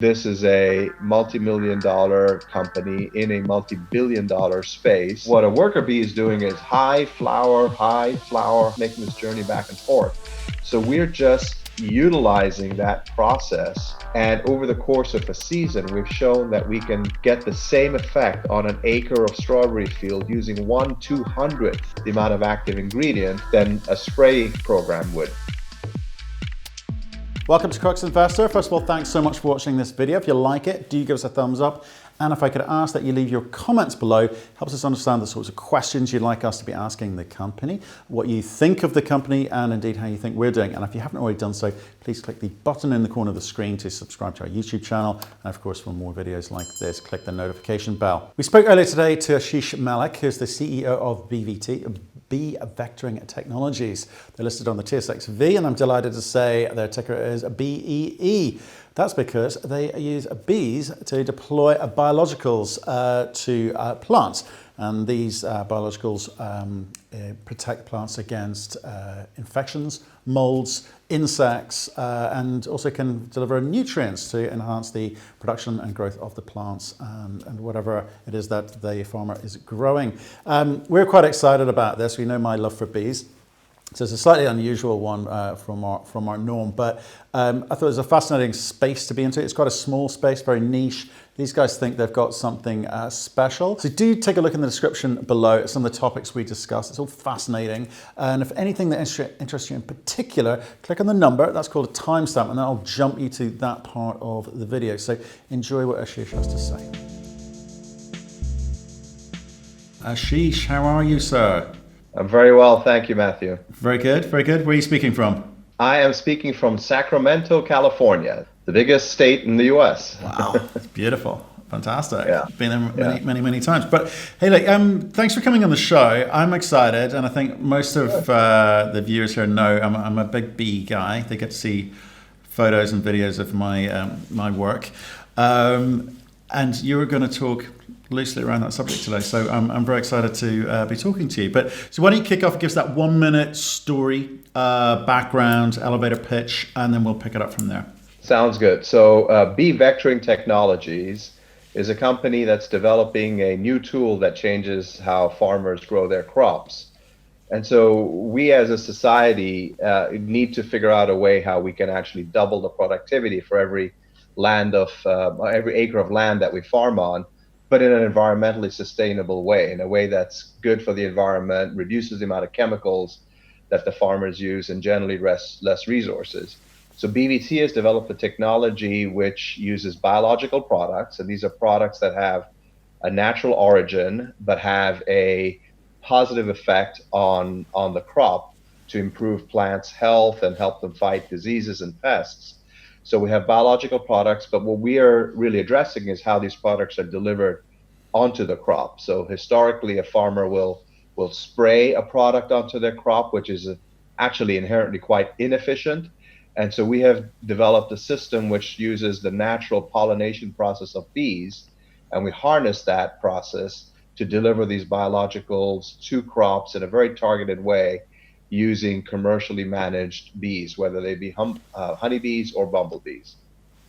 This is a multi-million dollar company in a multi-billion dollar space. What a worker bee is doing is high flower, making this journey back and forth. So we're just utilizing that process. And over the course of a season, we've shown that we can get the same effect on an acre of strawberry field using 1/200th the amount of active ingredient than a spray program would. Welcome to Crux Investor. First of all, thanks so much for watching this video. If you like it, do give us a thumbs up. And if I could ask that you leave your comments below, helps us understand the sorts of questions you'd like us to be asking the company, what you think of the company, and indeed how you think we're doing. And if you haven't already done so, please click the button in the corner of the screen to subscribe to our YouTube channel. And of course, for more videos like this, click the notification bell. We spoke earlier today to Ashish Malik, who's the CEO of BVT, Bee Vectoring Technologies. They're listed on the TSX-V, and I'm delighted to say their ticker is BEE. That's because they use bees to deploy biologicals to plants. And these biologicals protect plants against infections, molds, insects, and also can deliver nutrients to enhance the production and growth of the plants and whatever it is that the farmer is growing. We're quite excited about this. We know my love for bees. So it's a slightly unusual one from our norm, but I thought it was a fascinating space to be into. It's quite a small space, very niche. These guys think they've got something special. So do take a look in the description below at some of the topics we discussed. It's all fascinating. And if anything that interests you in particular, click on the number. That's called a timestamp, and that'll jump you to that part of the video. So enjoy what Ashish has to say. Ashish, how are you, sir? I'm very well, thank you, Matthew. Very good, very good. Where are you speaking from? I am speaking from Sacramento, California, the biggest state in the US. Wow, it's beautiful. Fantastic. Yeah. Been there many times. But hey, look, thanks for coming on the show. I'm excited, and I think most of the viewers here know I'm a big bee guy. They get to see photos and videos of my work. And you're going to talk loosely around that subject today, so I'm very excited to be talking to you. But so why don't you kick off, give us that 1 minute story, background, elevator pitch, and then we'll pick it up from there. Sounds good. So Bee Vectoring Technologies is a company that's developing a new tool that changes how farmers grow their crops. And so we as a society need to figure out a way how we can actually double the productivity for every acre of land that we farm on, but in an environmentally sustainable way, in a way that's good for the environment, reduces the amount of chemicals that the farmers use, and generally less resources. So BVT has developed a technology which uses biological products, and these are products that have a natural origin, but have a positive effect on the crop to improve plants' health and help them fight diseases and pests. So we have biological products, but what we are really addressing is how these products are delivered onto the crop. So historically, a farmer will spray a product onto their crop, which is actually inherently quite inefficient. And so we have developed a system which uses the natural pollination process of bees, and we harness that process to deliver these biologicals to crops in a very targeted way, using commercially managed bees, whether they be honeybees or bumblebees.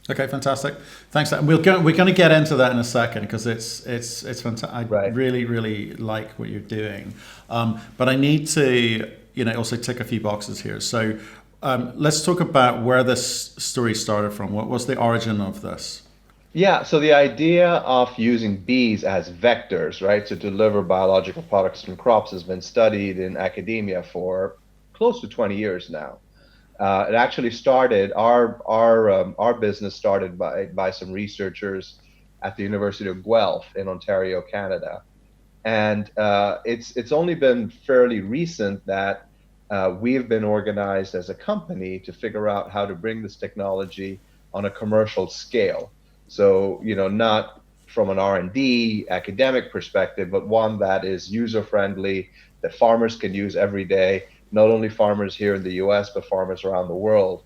Okay, fantastic. Thanks. We're going to get into that in a second, because it's fantastic. I really like what you're doing, but I need to also tick a few boxes here. So let's talk about where this story started from. What was the origin of this? Yeah, so the idea of using bees as vectors, right, to deliver biological products from crops has been studied in academia for close to 20 years now. It actually started, our business started by some researchers at the University of Guelph in Ontario, Canada. And it's only been fairly recent that we've been organized as a company to figure out how to bring this technology on a commercial scale. So, not from an R&D academic perspective, but one that is user-friendly, that farmers can use every day, not only farmers here in the US, but farmers around the world.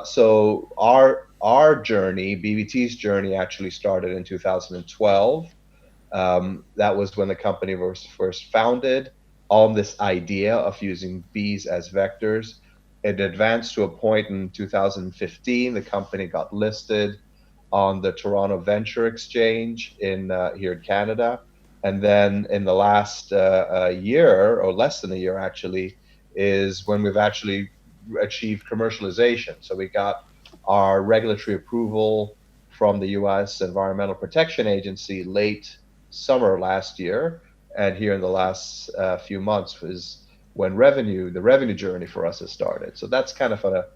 So our journey, BVT's journey, actually started in 2012. That was when the company was first founded on this idea of using bees as vectors. It advanced to a point in 2015, the company got listed. on the Toronto Venture Exchange in here in Canada. And then in the last year, or less than a year actually, is when we've actually achieved commercialization. So we got our regulatory approval from the U.S. Environmental Protection Agency late summer last year, and here in the last few months is when the revenue journey for us has started. So that's kind of a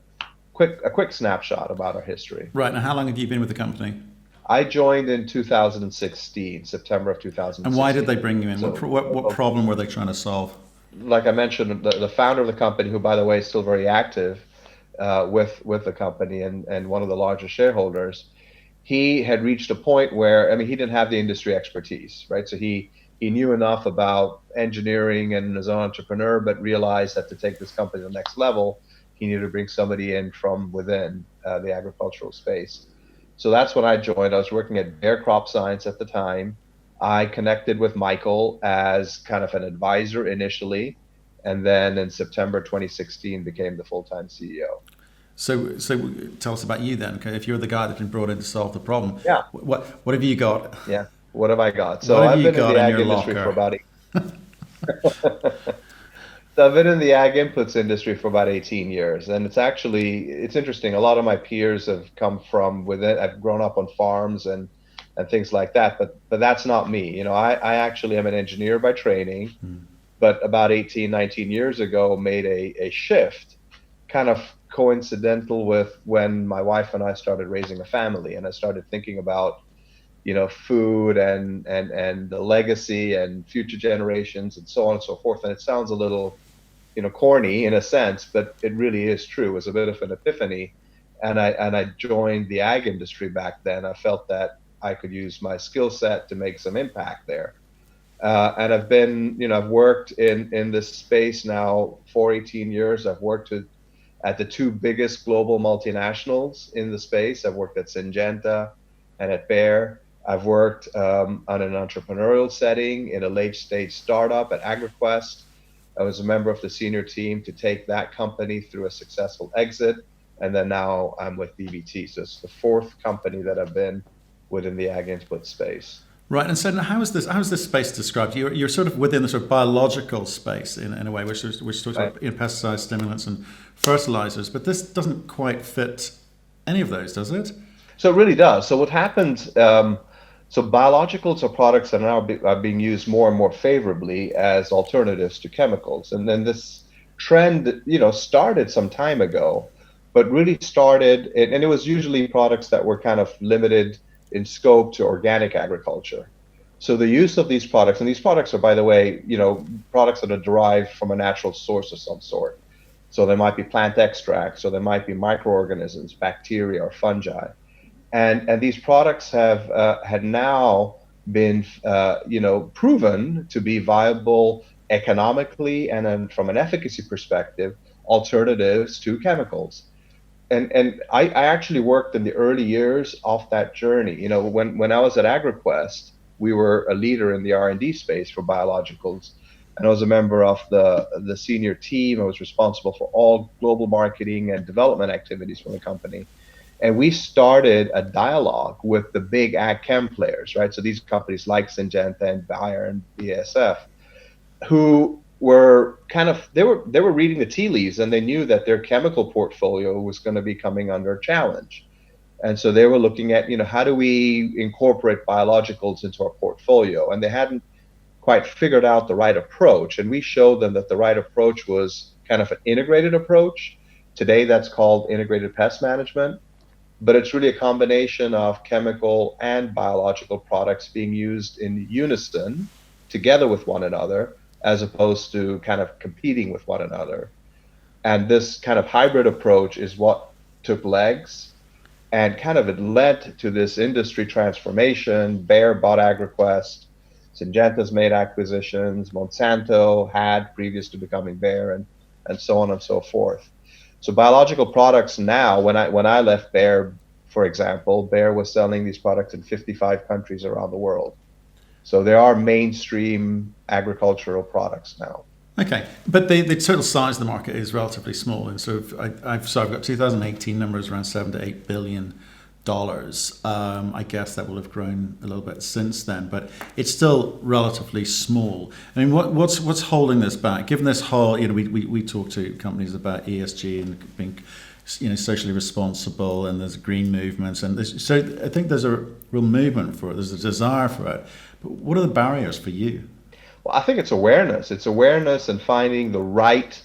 quick snapshot about our history. Right. Now, how long have you been with the company? I joined in 2016, September of 2016. And why did they bring you in? So, what problem were they trying to solve? like I mentioned, the founder of the company, who by the way is still very active with the company and one of the largest shareholders, he had reached a point where, I mean, he didn't have the industry expertise, right? So he knew enough about engineering and as an entrepreneur, but realized that to take this company to the next level, he needed to bring somebody in from within the agricultural space. So that's when I joined. I was working at Bayer Crop Science at the time. I connected with Michael as kind of an advisor initially, and then in September 2016 became the full-time CEO. So tell us about you then. Okay, if you're the guy that's been brought in to solve the problem, Yeah. What have you got? Yeah. What have I got? So What have I've you been in got the in ag your industry locker? for about So I've been in the ag inputs industry for about 18 years, and it's interesting. A lot of my peers have come from within. I've grown up on farms and things like that, but that's not me. You know, I actually am an engineer by training, but about 18, 19 years ago made a shift, kind of coincidental with when my wife and I started raising a family, and I started thinking about, you know, food and the legacy and future generations and so on and so forth. And it sounds a little, you know, corny in a sense, but it really is true. It was a bit of an epiphany. And I joined the ag industry back then. I felt that I could use my skill set to make some impact there. And I've worked in this space now for 18 years. I've worked at the two biggest global multinationals in the space. I've worked at Syngenta and at Bayer. I've worked on an entrepreneurial setting in a late stage startup at AgriQuest. I was a member of the senior team to take that company through a successful exit. And then now I'm with BBT. So it's the fourth company that I've been within the ag input space. Right. And so now how is this space described? You're sort of within the sort of biological space in a way, which talks about, you know, pesticides, stimulants, and fertilizers. But this doesn't quite fit any of those, does it? So it really does. So what happens? So biologicals are products that are being used more and more favorably as alternatives to chemicals. And then this trend, you know, started some time ago, but really started, and it was usually products that were kind of limited in scope to organic agriculture. So the use of these products, and these products are, by the way, you know, products that are derived from a natural source of some sort. So there might be plant extracts, or there might be microorganisms, bacteria, or fungi. And these products had now been, you know, proven to be viable economically and then from an efficacy perspective, alternatives to chemicals. And I actually worked in the early years of that journey. You know, when I was at AgriQuest, we were a leader in the R&D space for biologicals. And I was a member of the senior team. I was responsible for all global marketing and development activities for the company. And we started a dialogue with the big ag chem players, right? So these companies like Syngenta and Bayer and BASF, who were kind of, they were reading the tea leaves, and they knew that their chemical portfolio was going to be coming under challenge. And so they were looking at, you know, how do we incorporate biologicals into our portfolio? And they hadn't quite figured out the right approach. And we showed them that the right approach was kind of an integrated approach. Today, that's called integrated pest management. But it's really a combination of chemical and biological products being used in unison together with one another, as opposed to kind of competing with one another. And this kind of hybrid approach is what took legs, and kind of it led to this industry transformation. Bayer bought AgriQuest, Syngenta's made acquisitions, Monsanto had previous to becoming Bayer, and so on and so forth. So biological products now, when I left Bayer, for example, Bayer was selling these products in 55 countries around the world. So there are mainstream agricultural products now. Okay, but the total size of the market is relatively small, and sort of I've got 2018 numbers around 7 to 8 billion I guess that will have grown a little bit since then, but it's still relatively small. I mean, what's holding this back? Given this whole, we talk to companies about ESG and being, socially responsible, and there's green movements, and so I think there's a real movement for it. There's a desire for it. But what are the barriers for you? Well, I think it's awareness. It's awareness and finding the right,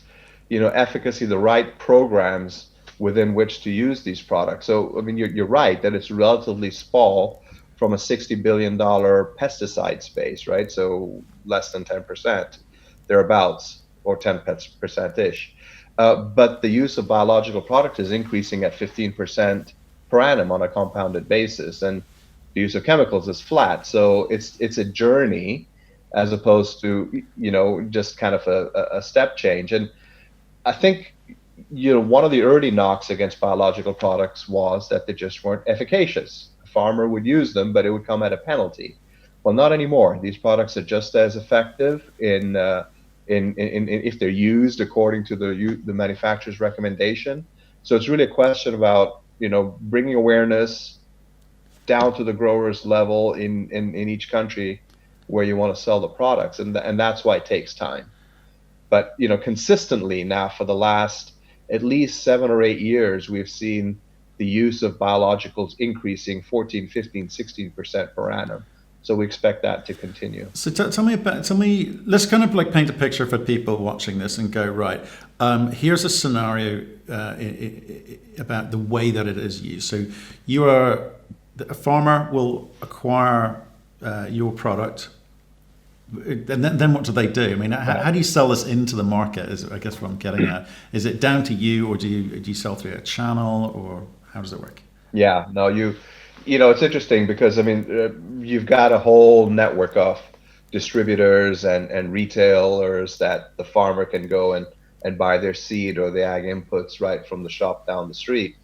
efficacy, the right programs within which to use these products. So, I mean, you're right that it's relatively small from a $60 billion pesticide space, right? So less than 10%, thereabouts, or 10%-ish. But the use of biological products is increasing at 15% per annum on a compounded basis, and the use of chemicals is flat. So it's a journey as opposed to just kind of a step change. And I think one of the early knocks against biological products was that they just weren't efficacious. A farmer would use them, but it would come at a penalty. Well, not anymore. These products are just as effective in if they're used according to the manufacturer's recommendation. So it's really a question about bringing awareness down to the growers level in each country where you want to sell the products, and that's why it takes time. But consistently now for the last at least 7 or 8 years, we've seen the use of biologicals increasing 14, 15, 16% per annum. So we expect that to continue. So tell me, let's kind of like paint a picture for people watching this and go, right, here's a scenario about the way that it is used. So a farmer will acquire your product. And then what do they do? I mean, how do you sell this into the market? Is I guess what I'm getting at. Is it down to you, or do you sell through a channel, or how does it work? Yeah, no, it's interesting because I mean, you've got a whole network of distributors and retailers that the farmer can go and buy their seed or the ag inputs right from the shop down the street.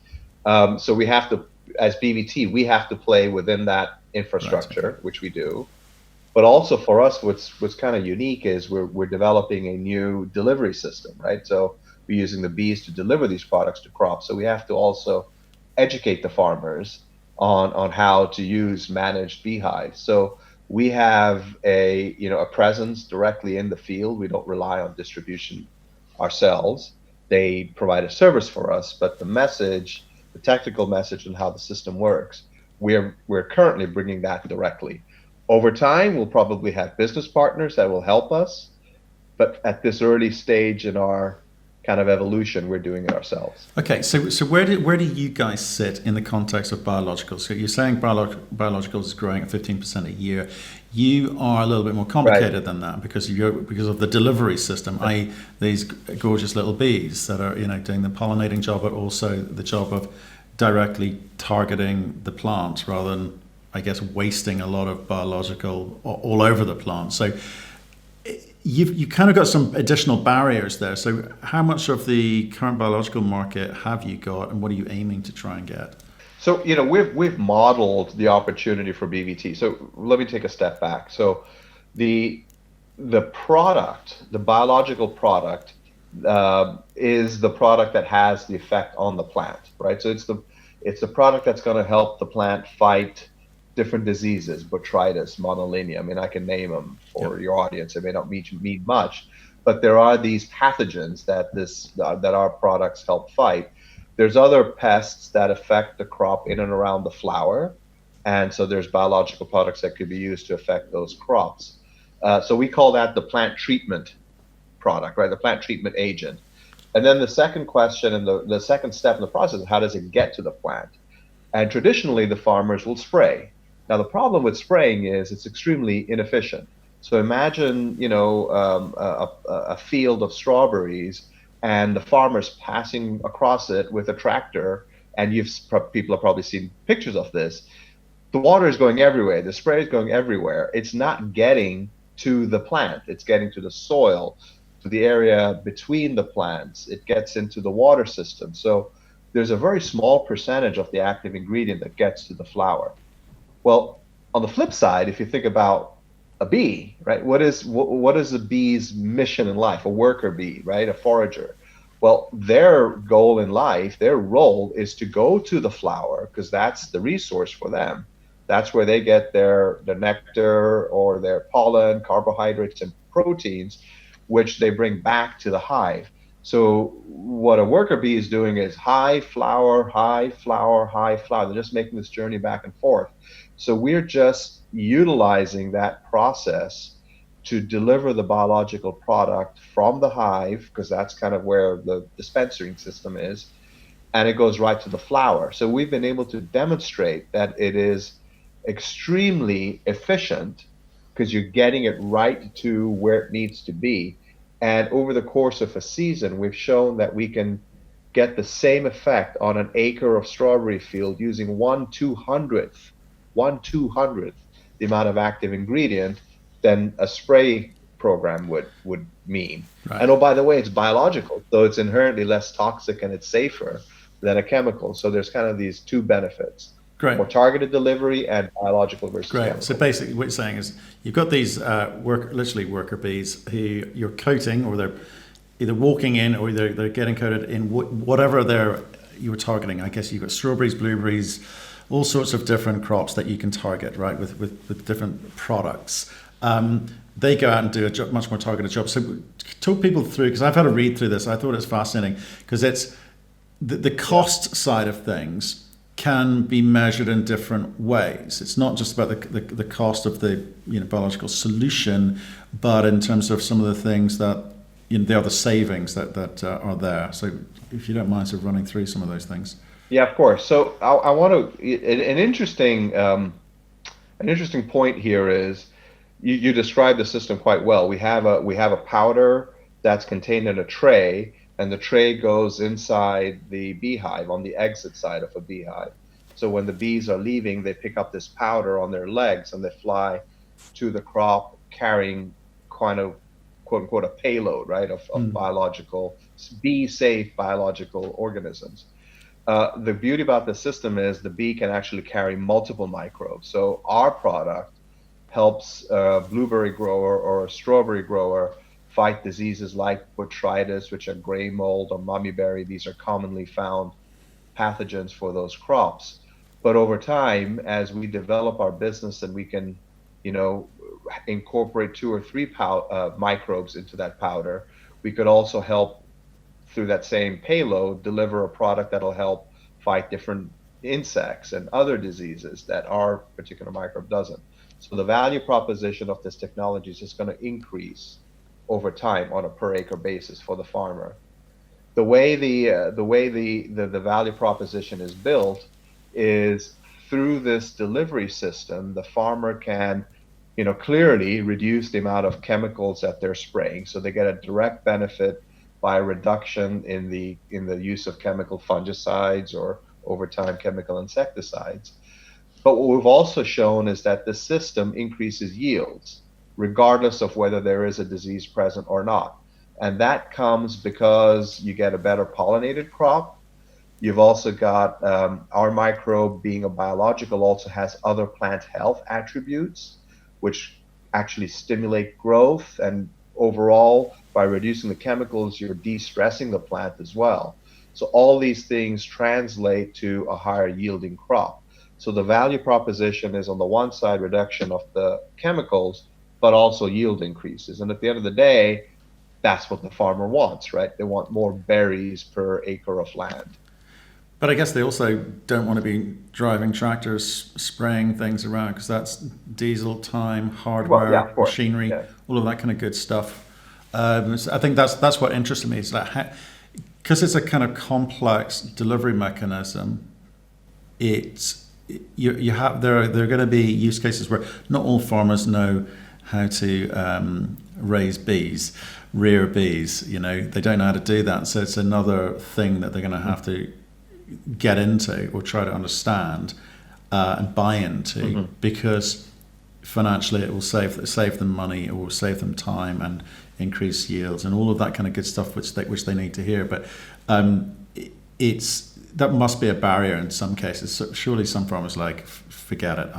So we have to, as BVT, we have to play within that infrastructure, right, which we do. But also for us, what's kind of unique is we're developing a new delivery system, right? So we're using the bees to deliver these products to crops. So we have to also educate the farmers on how to use managed beehives. So we have a presence directly in the field. We don't rely on distribution ourselves. They provide a service for us, but the technical message and how the system works, we're currently bringing that directly. Over time, we'll probably have business partners that will help us, but at this early stage in our kind of evolution, we're doing it ourselves. Okay, so where do you guys sit in the context of biologicals? So you're saying biologicals is growing at 15% a year. You are a little bit more complicated, right, than that because of the delivery system, i.e. these gorgeous little bees that are doing the pollinating job, but also the job of directly targeting the plant rather than, I guess, wasting a lot of biological all over the plant. So you kind of got some additional barriers there. So how much of the current biological market have you got, and what are you aiming to try and get? So we've modeled the opportunity for BVT. So let me take a step back. So the product, the biological product, is the product that has the effect on the plant, right? So it's the product that's going to help the plant fight different diseases, botrytis, monolinea. I mean, I can name them for your audience. It may not mean much, but there are these pathogens that our products help fight. There's other pests that affect the crop in and around the flower, and so there's biological products that could be used to affect those crops. So we call that the plant treatment product, right? The plant treatment agent. And then the second question and the second step in the process is how does it get to the plant? And traditionally, the farmers will spray. Now, the problem with spraying is it's extremely inefficient. So imagine, a field of strawberries and the farmer's passing across it with a tractor, and people have probably seen pictures of this. The water is going everywhere. The spray is going everywhere. It's not getting to the plant. It's getting to the soil, to the area between the plants. It gets into the water system. So there's a very small percentage of the active ingredient that gets to the flower. Well, on the flip side, if you think about a bee, right? What is a bee's mission in life? A worker bee, right? A forager. Well, their goal in life, their role is to go to the flower because that's the resource for them. That's where they get their nectar or their pollen, carbohydrates, and proteins, which they bring back to the hive. So what a worker bee is doing is hive, flower, hive, flower, hive, flower. They're just making this journey back and forth. So we're just utilizing that process to deliver the biological product from the hive, because that's kind of where the dispensing system is, and it goes right to the flower. So we've been able to demonstrate that it is extremely efficient because you're getting it right to where it needs to be. And over the course of a season, we've shown that we can get the same effect on an acre of strawberry field using 1/200th the amount of active ingredient than a spray program would mean. Right. And oh, by the way, it's biological, so it's inherently less toxic and it's safer than a chemical. So there's kind of these two benefits. Great. More targeted delivery and biological versus Great. chemical. So basically what you're saying is you've got these literally worker bees who you're coating, or they're either walking in or they're getting coated in whatever you were targeting. I guess you've got strawberries, blueberries, all sorts of different crops that you can target, right, with different products. They go out and do a much more targeted job. So talk people through, because I've had a read through this. I thought it was fascinating because it's the cost side of things can be measured in different ways. It's not just about the cost of the biological solution, but in terms of some of the things that the other savings that are there. So if you don't mind sort of running through some of those things. Yeah, of course. So I want to an interesting point here is you described the system quite well. We have a powder that's contained in a tray, and the tray goes inside the beehive on the exit side of a beehive. So when the bees are leaving, they pick up this powder on their legs and they fly to the crop carrying kind of quote unquote a payload, right, of biological, bee-safe biological organisms. The beauty about the system is the bee can actually carry multiple microbes. So our product helps a blueberry grower or a strawberry grower fight diseases like botrytis, which are gray mold, or mummyberry. These are commonly found pathogens for those crops. But over time, as we develop our business and we can, incorporate 2 or 3 microbes into that powder, we could also help through that same payload deliver a product that'll help fight different insects and other diseases that our particular microbe doesn't. So the value proposition of this technology is just going to increase over time on a per acre basis for the farmer. The way the value proposition is built is through this delivery system. The farmer can, clearly reduce the amount of chemicals that they're spraying, so they get a direct benefit by a reduction in the use of chemical fungicides or over time chemical insecticides. But what we've also shown is that the system increases yields regardless of whether there is a disease present or not. And that comes because you get a better pollinated crop. You've also got our microbe, being a biological, also has other plant health attributes, which actually stimulate growth. And overall, by reducing the chemicals, you're de-stressing the plant as well. So all these things translate to a higher yielding crop. So the value proposition is on the one side, reduction of the chemicals, but also yield increases. And at the end of the day, that's what the farmer wants, right? They want more berries per acre of land. But I guess they also don't want to be driving tractors, spraying things around, because that's diesel, time, hardware, machinery, all of that kind of good stuff. So I think that's what interested me. Is that because it's a kind of complex delivery mechanism, you have there are going to be use cases where not all farmers know how to raise bees, rear bees. They don't know how to do that. So it's another thing that they're going to have to get into or try to understand and buy into, because financially it will save them money, it will save them time and increase yields and all of that kind of good stuff which they need to hear. But that must be a barrier in some cases. So surely some farmers forget it.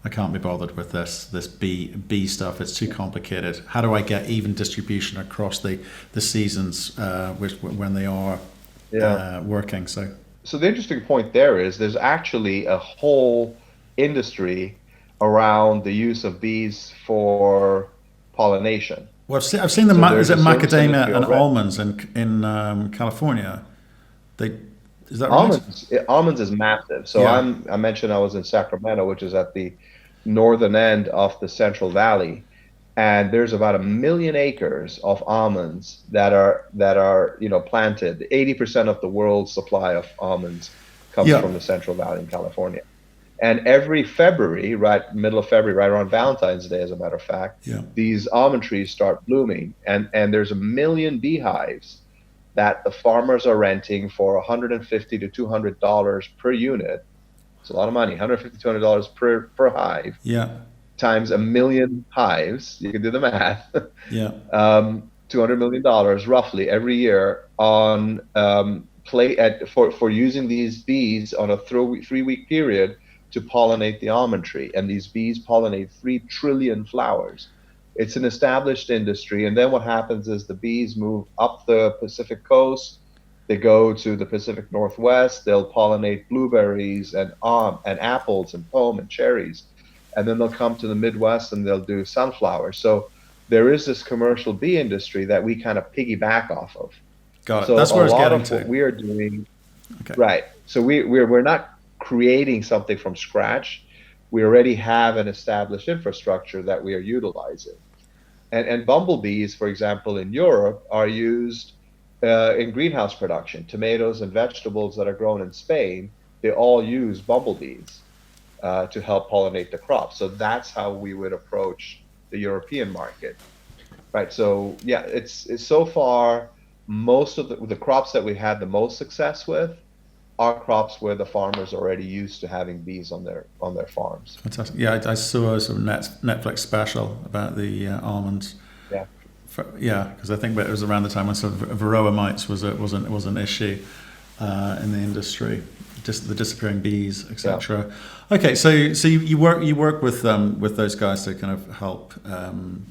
I can't be bothered with this bee stuff. It's too complicated. How do I get even distribution across the seasons when they are working? So the interesting point there is there's actually a whole industry around the use of bees for pollination. Well, I've seen the So is there's it a service macadamia industry and already. almonds in California? They Is that right? Almonds is massive. So Yeah. I mentioned I was in Sacramento, which is at the northern end of the Central Valley, and there's about 1 million acres of almonds that are planted. 80% of the world's supply of almonds comes Yeah. from the Central Valley in California. And every February, right middle of February, right around Valentine's Day, as a matter of fact, Yeah. these almond trees start blooming, and there's 1 million beehives that the farmers are renting for $150 to $200 per unit. It's a lot of money, $150 to $200 per hive, Yeah. times 1 million hives. You can do the math. Yeah. $200 million roughly every year on for using these bees on a 3-week period to pollinate the almond tree. And these bees pollinate 3 trillion flowers. It's an established industry. And then what happens is the bees move up the Pacific coast. They go to the Pacific Northwest. They'll pollinate blueberries and apples and plum and cherries. And then they'll come to the Midwest and they'll do sunflowers. So there is this commercial bee industry that we kind of piggyback off of. Got it. So That's a where I was lot getting of what to. we are doing, Okay. right? So we're not creating something from scratch. We already have an established infrastructure that we are utilizing. And bumblebees, for example, in Europe, are used in greenhouse production. Tomatoes and vegetables that are grown in Spain, they all use bumblebees to help pollinate the crops. So that's how we would approach the European market, right? So yeah, it's so far most of the crops that we had the most success with are crops where the farmers are already used to having bees on their farms. Fantastic. Yeah, I saw a sort of Netflix special about the almonds. Yeah. Yeah, because I think it was around the time when sort of varroa mites was an issue in the industry, just the disappearing bees, etc. Yeah. Okay, so you work with those guys to kind of help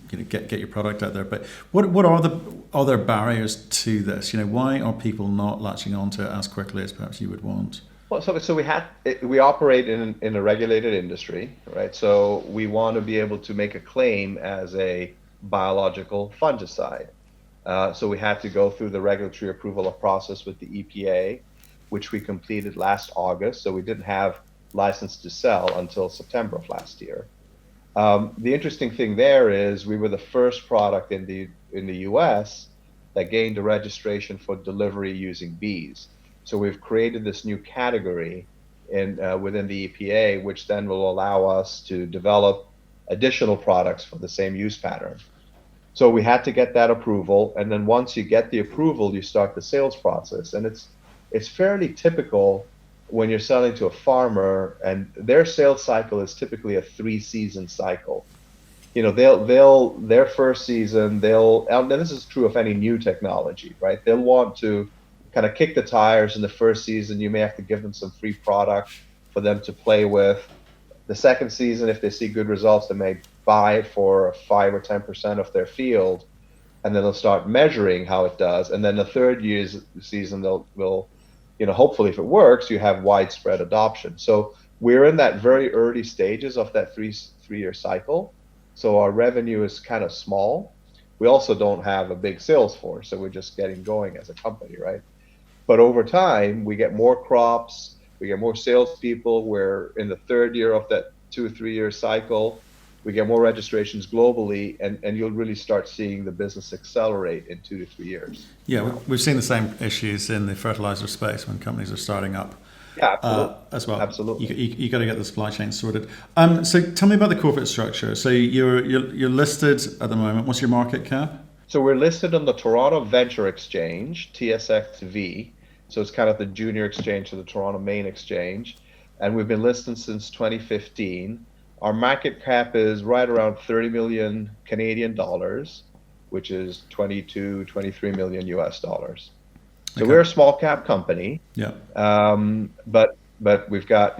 get your product out there. But what are the other barriers to this? Why are people not latching onto it as quickly as perhaps you would want? Well, so we operate in a regulated industry, right? So we want to be able to make a claim as a biological fungicide. So we had to go through the regulatory approval process with the EPA, which we completed last August. So we didn't have license to sell until September of last year. The interesting thing there is we were the first product in the US that gained a registration for delivery using bees. So we've created this new category within the EPA, which then will allow us to develop additional products for the same use pattern. So we had to get that approval, and then once you get the approval, you start the sales process. And it's fairly typical when you're selling to a farmer, and their sales cycle is typically a 3-season cycle. Their first season, and this is true of any new technology, right? They'll want to kind of kick the tires in the first season. You may have to give them some free product for them to play with. The second season, if they see good results, they may buy it for 5 or 10% of their field, and then they'll start measuring how it does. And then the third season, they'll hopefully, if it works, you have widespread adoption. So we're in that very early stages of that three-year cycle. So our revenue is kind of small. We also don't have a big sales force, so we're just getting going as a company, right? But over time, we get more crops, we get more salespeople. We're in the third year of that 2 or 3 year cycle. We get more registrations globally, and you'll really start seeing the business accelerate in 2 to 3 years. Yeah, we've seen the same issues in the fertilizer space when companies are starting up. Yeah, absolutely. As well. Absolutely. You got to get the supply chain sorted. So tell me about the corporate structure. So you're listed at the moment. What's your market cap? So we're listed on the Toronto Venture Exchange, TSX-V. So it's kind of the junior exchange to the Toronto main exchange. And we've been listed since 2015. Our market cap is right around 30 million Canadian dollars, which is 22, 23 million US dollars. So Okay. we're a small cap company. Yeah. But but we've got,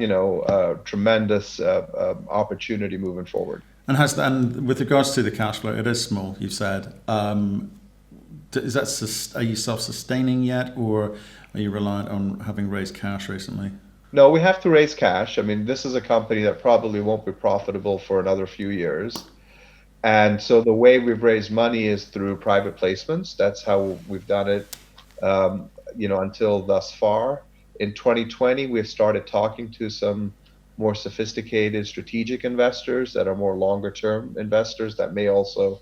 tremendous opportunity moving forward. And and with regards to the cash flow, it is small, you've said. Is that, are you self-sustaining yet, or are you reliant on having raised cash recently? No, we have to raise cash. I mean, this is a company that probably won't be profitable for another few years. And so the way we've raised money is through private placements. That's how we've done it, until thus far. In 2020, we've started talking to some more sophisticated strategic investors that are more longer term investors that may also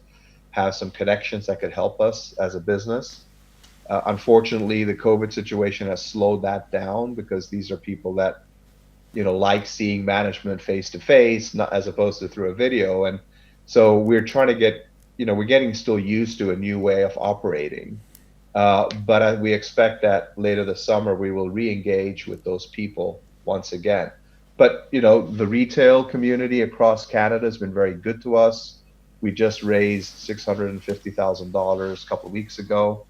have some connections that could help us as a business. Unfortunately, the COVID situation has slowed that down because these are people that, like seeing management face to face, not as opposed to through a video. And so we're trying to we're getting still used to a new way of operating. But we expect that later this summer we will re-engage with those people once again. But the retail community across Canada has been very good to us. We just raised $650,000 a couple of weeks ago.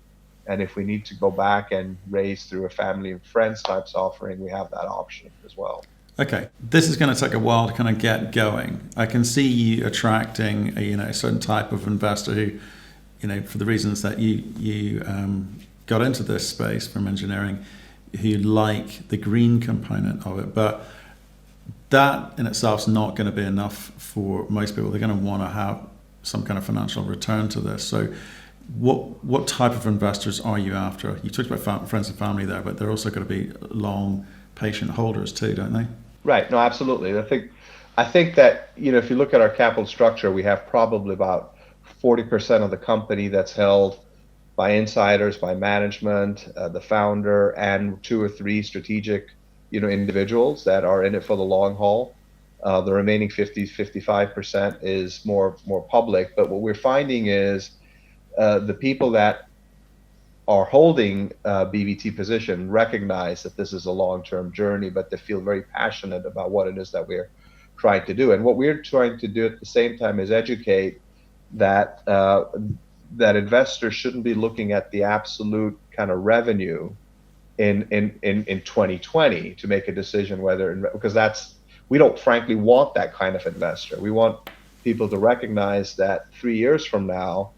And if we need to go back and raise through a family and friends types offering, we have that option as well. Okay, this is going to take a while to kind of get going. I can see you attracting a certain type of investor who, for the reasons that you got into this space from engineering, who like the green component of it. But that in itself is not going to be enough for most people. They're going to want to have some kind of financial return to this. So what type of investors are you after? You talked about friends and family there, but they're also going to be long, patient holders too, don't they? Right. No, absolutely. I think that, if you look at our capital structure, we have probably about 40% of the company that's held by insiders, by management, the founder, and 2 or 3 strategic, individuals that are in it for the long haul. The remaining 55% is more public. But what we're finding is the people that are holding BVT position recognize that this is a long-term journey, but they feel very passionate about what it is that we're trying to do. And what we're trying to do at the same time is educate that that investors shouldn't be looking at the absolute kind of revenue in 2020 to make a decision because we don't frankly want that kind of investor. We want people to recognize that 3 years from now,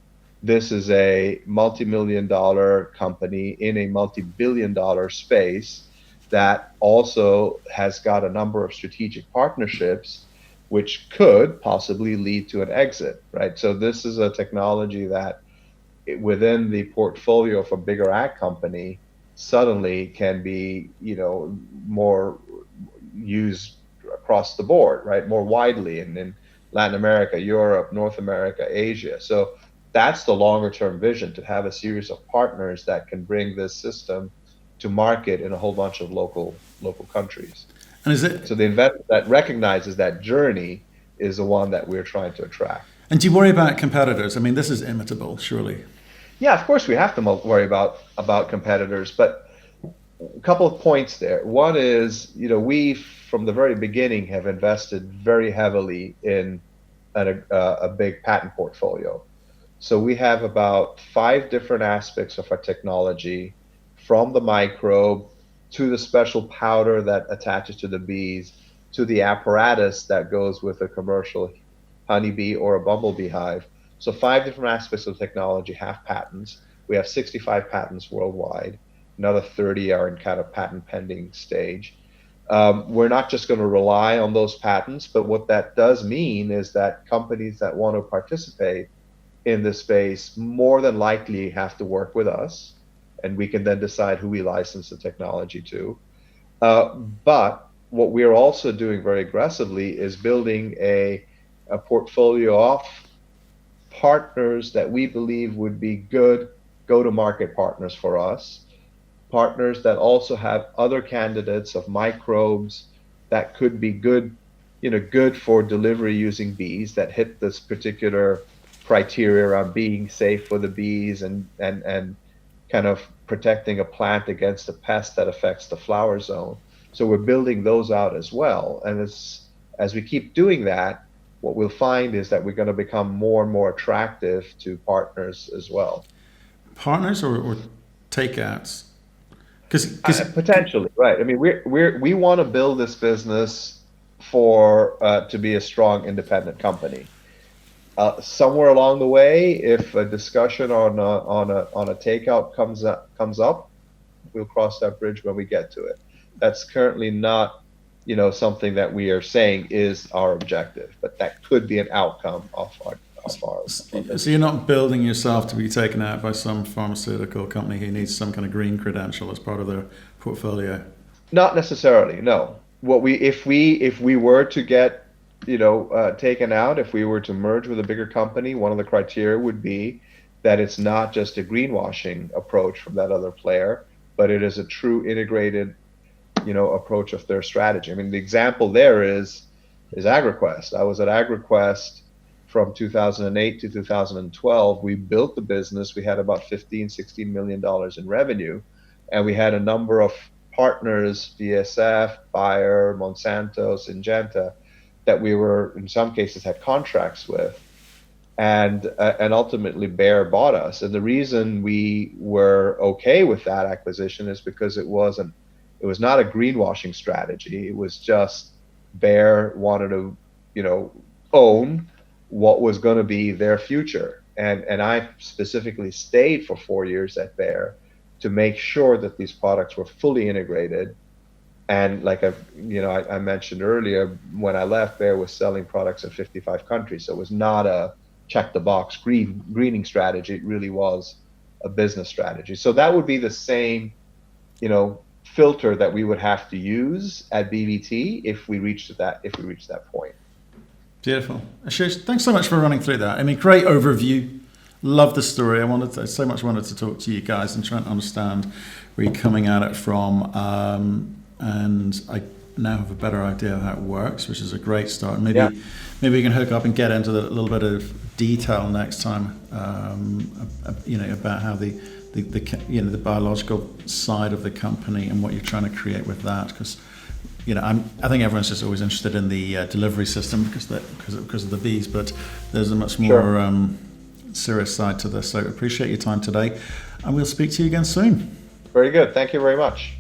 this is a multi-million-dollar company in a multi-billion-dollar space that also has got a number of strategic partnerships, which could possibly lead to an exit, right? So this is a technology that within the portfolio of a bigger ag company suddenly can be, more used across the board, right? More widely in Latin America, Europe, North America, Asia. So that's the longer term vision, to have a series of partners that can bring this system to market in a whole bunch of local countries. And is it so the investor that recognizes that journey is the one that we're trying to attract. And do you worry about competitors? I mean, this is imitable, surely. Yeah, of course we have to worry about competitors, but a couple of points there. One is, we from the very beginning have invested very heavily in a big patent portfolio. So we have about 5 different aspects of our technology, from the microbe to the special powder that attaches to the bees, to the apparatus that goes with a commercial honeybee or a bumblebee hive. So 5 different aspects of technology have patents. We have 65 patents worldwide. Another 30 are in kind of patent pending stage. We're not just going to rely on those patents, but what that does mean is that companies that want to participate in this space more than likely have to work with us, and we can then decide who we license the technology to. But what we're also doing very aggressively is building a portfolio of partners that we believe would be good go-to-market partners for us, partners that also have other candidates of microbes that could be good for delivery using bees, that hit this particular criteria around being safe for the bees and kind of protecting a plant against a pest that affects the flower zone. So we're building those out as well. And as we keep doing that, what we'll find is that we're going to become more and more attractive to partners as well. Partners or takeouts? Potentially, right. I mean, we want to build this business for to be a strong independent company. Somewhere along the way, if a discussion on a takeout comes up, we'll cross that bridge when we get to it. That's currently not, something that we are saying is our objective, but that could be an outcome of our So you're not building yourself to be taken out by some pharmaceutical company who needs some kind of green credential as part of their portfolio? Not necessarily, no. If we were to get, taken out, if we were to merge with a bigger company, one of the criteria would be that it's not just a greenwashing approach from that other player, but it is a true integrated, approach of their strategy. I mean, the example there is AgriQuest. I was at AgriQuest from 2008 to 2012. We built the business. We had about $15-16 million in revenue, and we had a number of partners, BASF, Bayer, Monsanto, Syngenta, that we were, in some cases, had contracts with. And ultimately Bayer bought us. And the reason we were okay with that acquisition is because it was not a greenwashing strategy. It was just Bayer wanted to, own what was going to be their future. And I specifically stayed for 4 years at Bayer to make sure that these products were fully integrated. And like I mentioned earlier, when I left, Bayer was selling products in 55 countries. So it was not a check the box greening strategy. It really was a business strategy. So that would be the same, filter that we would have to use at BBT if we reached that point. Beautiful. Ashish, thanks so much for running through that. I mean, great overview. Love the story. I wanted to talk to you guys and try and understand where you're coming at it from. And I now have a better idea of how it works, which is a great start. Maybe we can hook up and get into a little bit of detail next time, about how the biological side of the company and what you're trying to create with that. Because I think everyone's just always interested in the delivery system because of the bees, but there's a much more serious side to this. So appreciate your time today, and we'll speak to you again soon. Very good. Thank you very much.